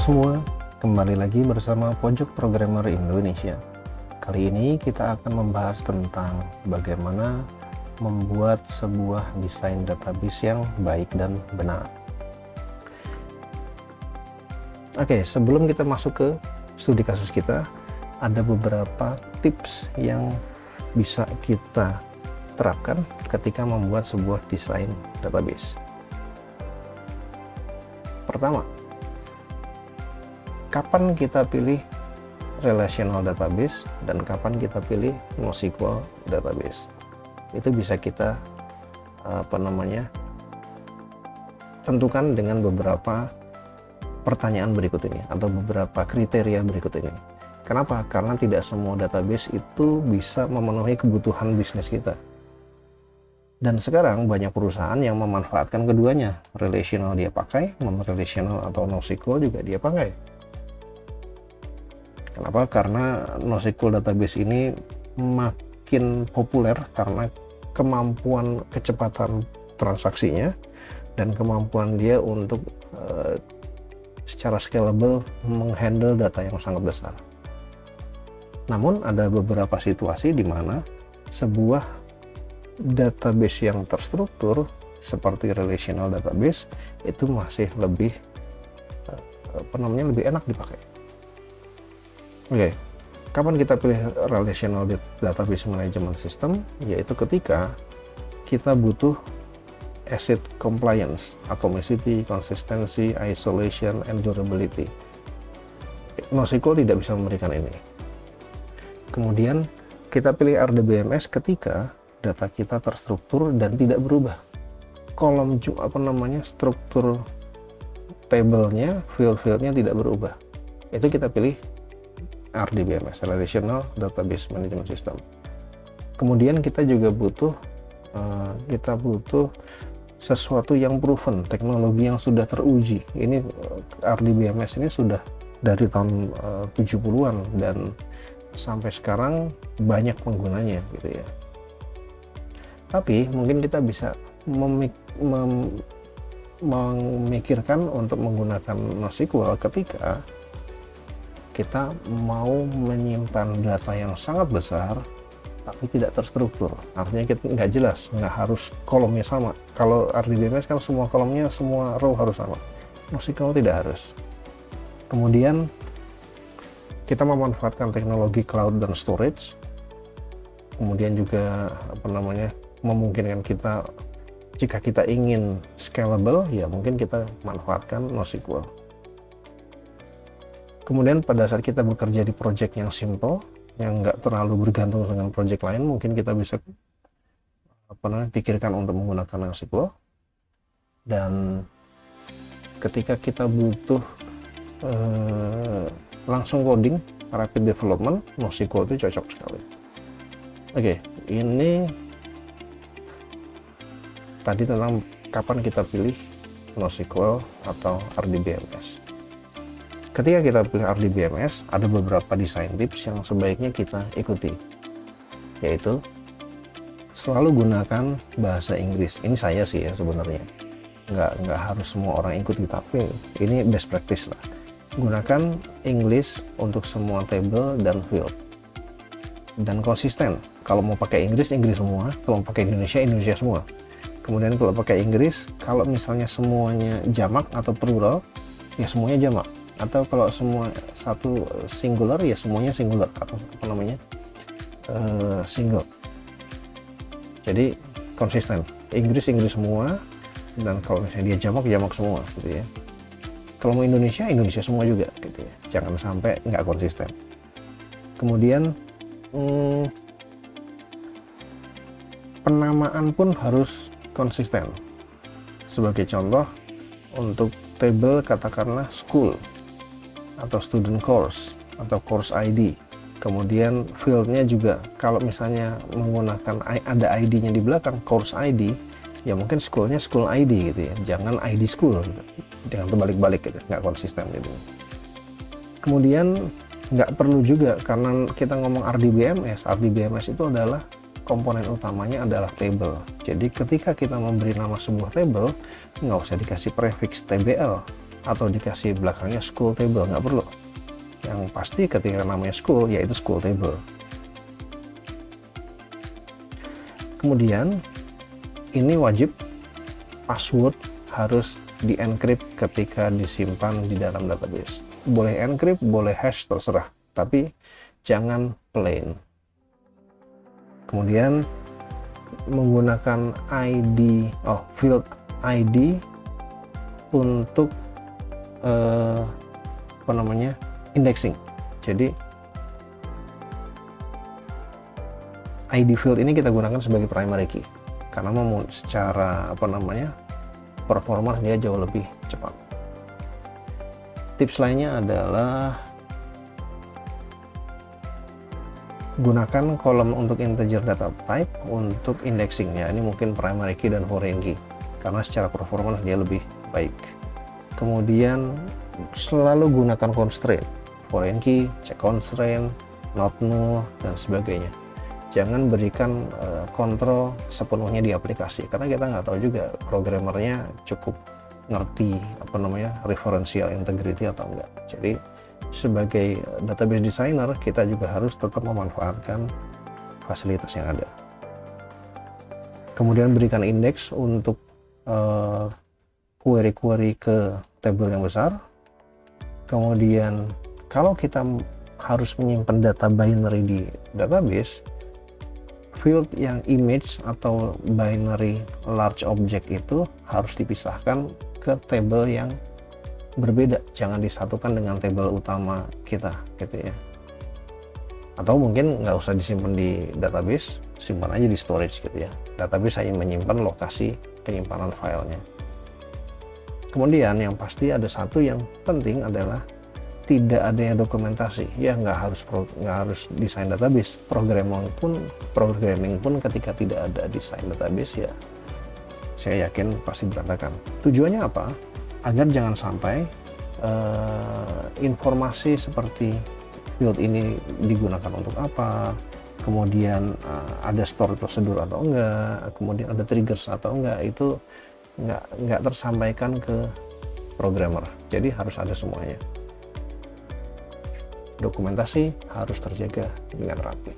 semua, kembali lagi bersama Pojok Programmer Indonesia. Kali ini kita akan membahas tentang bagaimana membuat sebuah desain database yang baik dan benar. Oke, sebelum kita masuk ke studi kasus kita, ada beberapa tips yang bisa kita terapkan ketika membuat sebuah desain database. Pertama, kapan kita pilih relational database dan kapan kita pilih NoSQL database. Itu bisa kita tentukan dengan beberapa pertanyaan berikut ini atau beberapa kriteria berikut ini. Kenapa? Karena tidak semua database itu bisa memenuhi kebutuhan bisnis kita. Dan sekarang banyak perusahaan yang memanfaatkan keduanya. Relational dia pakai, non-relational atau NoSQL juga dia pakai. Kenapa? Karena NoSQL database ini makin populer karena kemampuan kecepatan transaksinya dan kemampuan dia untuk secara scalable menghandle data yang sangat besar. Namun ada beberapa situasi di mana sebuah database yang terstruktur seperti relational database itu masih lebih lebih enak dipakai. Oke, kapan kita pilih relational database management system? Yaitu ketika kita butuh ACID compliance, atomicity, consistency, isolation, and durability. NoSQL tidak bisa memberikan ini. Kemudian kita pilih RDBMS ketika data kita terstruktur dan tidak berubah. Kolom struktur tabelnya, field-fieldnya tidak berubah. Itu kita pilih RDBMS, Relational Database Management System. Kemudian kita juga butuh sesuatu yang proven, teknologi yang sudah teruji. Ini RDBMS ini sudah dari tahun 70-an dan sampai sekarang banyak penggunanya gitu ya. Tapi mungkin kita bisa memikirkan untuk menggunakan NoSQL ketika kita mau menyimpan data yang sangat besar tapi tidak terstruktur. Artinya kita nggak jelas, nggak harus kolomnya sama. Kalau RDBMS kan semua kolomnya, semua row harus sama. NoSQL tidak harus. Kemudian kita memanfaatkan teknologi cloud dan storage. Kemudian juga memungkinkan kita, jika kita ingin scalable, ya mungkin kita manfaatkan NoSQL. Kemudian pada saat kita bekerja di project yang simple, yang nggak terlalu bergantung dengan project lain, mungkin kita bisa pikirkan untuk menggunakan NoSQL. Dan ketika kita butuh langsung coding, rapid development, NoSQL itu cocok sekali. Oke, ini tadi tentang kapan kita pilih NoSQL atau RDBMS. Ketika kita pilih RDBMS, ada beberapa desain tips yang sebaiknya kita ikuti, yaitu selalu gunakan bahasa Inggris. Ini saya sih ya sebenarnya, nggak harus semua orang ikut, tapi ini best practice lah. Gunakan English untuk semua table dan field, dan konsisten. Kalau mau pakai Inggris, Inggris semua. Kalau mau pakai Indonesia, Indonesia semua. Kemudian kalau pakai Inggris, kalau misalnya semuanya jamak atau plural, ya semuanya jamak. Atau kalau semua satu singular, ya semuanya singular atau single. Jadi konsisten, Inggris semua, dan kalau misalnya dia jamak semua gitu ya. Kalau mau Indonesia semua juga gitu ya. Jangan sampai nggak konsisten. Kemudian penamaan pun harus konsisten. Sebagai contoh, untuk table katakanlah school atau student course atau course ID. Kemudian fieldnya juga kalau misalnya menggunakan ada ID-nya di belakang, course ID, ya mungkin schoolnya school ID gitu ya, jangan ID school gitu. Jangan terbalik-balik gitu, nggak konsisten gitu. Kemudian nggak perlu juga, karena kita ngomong RDBMS itu adalah komponen utamanya adalah table. Jadi ketika kita memberi nama sebuah table, nggak usah dikasih prefix TBL, atau dikasih belakangnya school table, nggak perlu. Yang pasti ketika namanya school, yaitu school table. Kemudian ini wajib password harus di-encrypt ketika disimpan di dalam database. Boleh encrypt, boleh hash, terserah, tapi jangan plain. Kemudian menggunakan field ID untuk indexing. Jadi ID field ini kita gunakan sebagai primary key karena secara performance dia jauh lebih cepat. Tips lainnya adalah gunakan kolom untuk integer data type untuk indexing ya. Ini mungkin primary key dan foreign key karena secara performance dia lebih baik. Kemudian selalu gunakan constraint, foreign key, check constraint, not null dan sebagainya. Jangan berikan kontrol sepenuhnya di aplikasi karena kita nggak tahu juga programmernya cukup ngerti referential integrity atau enggak. Jadi sebagai database designer kita juga harus tetap memanfaatkan fasilitas yang ada. Kemudian berikan indeks untuk query-query ke table yang besar. Kemudian kalau kita harus menyimpan data binary di database, field yang image atau binary large object itu harus dipisahkan ke table yang berbeda, jangan disatukan dengan table utama kita gitu ya. Atau mungkin nggak usah disimpan di database, simpan aja di storage gitu ya. Database hanya menyimpan lokasi penyimpanan filenya. Kemudian yang pasti ada satu yang penting adalah tidak adanya dokumentasi ya. Nggak harus desain database, programming pun ketika tidak ada desain database ya saya yakin pasti berantakan. Tujuannya apa? Agar jangan sampai informasi seperti field ini digunakan untuk apa, kemudian ada store prosedur atau enggak, kemudian ada triggers atau enggak, itu nggak tersampaikan ke programmer. Jadi harus ada semuanya. Dokumentasi harus terjaga dengan rapi.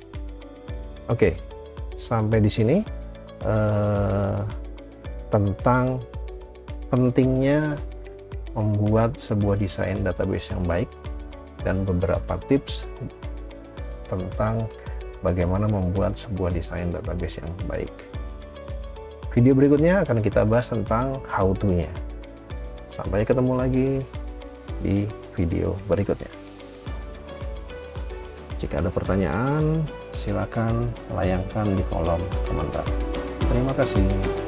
Oke, sampai di sini tentang pentingnya membuat sebuah desain database yang baik dan beberapa tips tentang bagaimana membuat sebuah desain database yang baik. Video berikutnya akan kita bahas tentang how to-nya. Sampai ketemu lagi di video berikutnya. Jika ada pertanyaan, silakan layangkan di kolom komentar. Terima kasih.